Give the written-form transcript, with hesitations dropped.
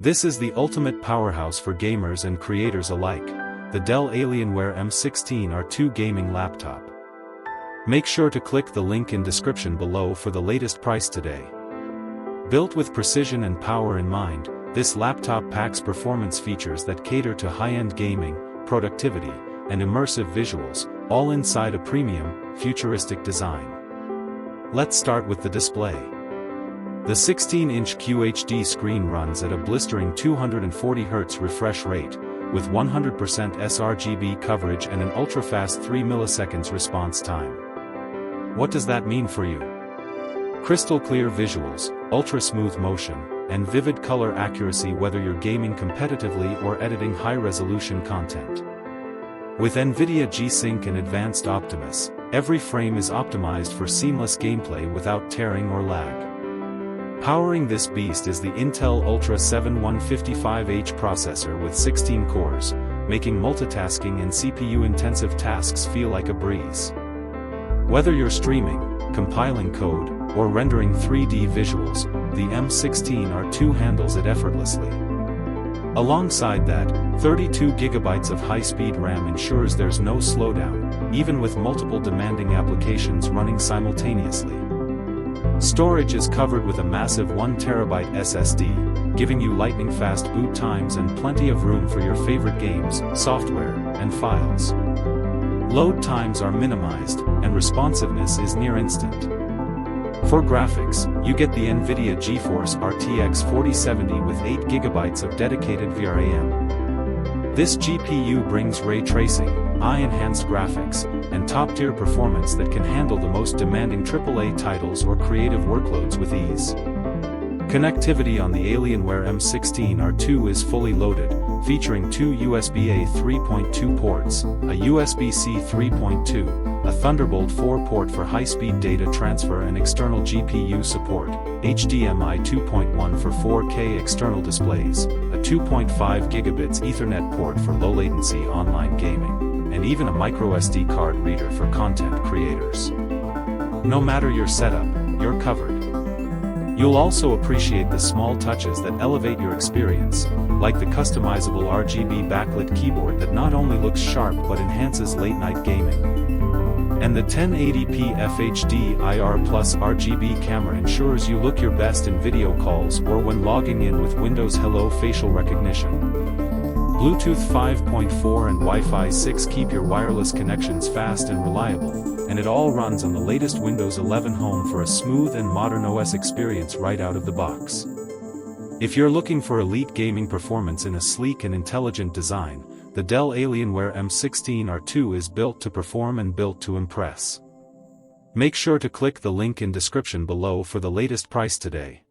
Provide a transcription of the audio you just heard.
This is the ultimate powerhouse for gamers and creators alike, the Dell Alienware M16 R2 gaming laptop. Make sure to click the link in description below for the latest price today. Built with precision and power in mind, this laptop packs performance features that cater to high-end gaming, productivity, and immersive visuals, all inside a premium, futuristic design. Let's start with the display. The 16-inch QHD screen runs at a blistering 240Hz refresh rate, with 100% sRGB coverage and an ultra-fast 3 milliseconds response time. What does that mean for you? Crystal clear visuals, ultra-smooth motion, and vivid color accuracy whether you're gaming competitively or editing high-resolution content. With Nvidia G-Sync and Advanced Optimus, every frame is optimized for seamless gameplay without tearing or lag. Powering this beast is the Intel Ultra 7155H processor with 16 cores, making multitasking and CPU-intensive tasks feel like a breeze. Whether you're streaming, compiling code, or rendering 3D visuals, the M16 R2 handles it effortlessly. Alongside that, 32GB of high-speed RAM ensures there's no slowdown, even with multiple demanding applications running simultaneously. Storage is covered with a massive 1TB SSD, giving you lightning-fast boot times and plenty of room for your favorite games, software, and files. Load times are minimized, and responsiveness is near instant. For graphics, you get the Nvidia GeForce RTX 4070 with 8GB of dedicated VRAM. This GPU brings ray tracing, eye-enhanced graphics, and top-tier performance that can handle the most demanding AAA titles or creative workloads with ease. Connectivity on the Alienware M16 R2 is fully loaded, featuring two USB-A 3.2 ports, a USB-C 3.2, a Thunderbolt 4 port for high-speed data transfer and external GPU support, HDMI 2.1 for 4K external displays, a 2.5 gigabits Ethernet port for low-latency online gaming, and even a microSD card reader for content creators. No matter your setup, you're covered. You'll also appreciate the small touches that elevate your experience, like the customizable RGB Backlit Keyboard that not only looks sharp but enhances late-night gaming. And the 1080p FHD IR plus RGB camera ensures you look your best in video calls or when logging in with Windows Hello facial recognition. Bluetooth 5.4 and Wi-Fi 6 keep your wireless connections fast and reliable, and it all runs on the latest Windows 11 Home for a smooth and modern OS experience right out of the box. If you're looking for elite gaming performance in a sleek and intelligent design, the Dell Alienware M16 R2 is built to perform and built to impress. Make sure to click the link in description below for the latest price today.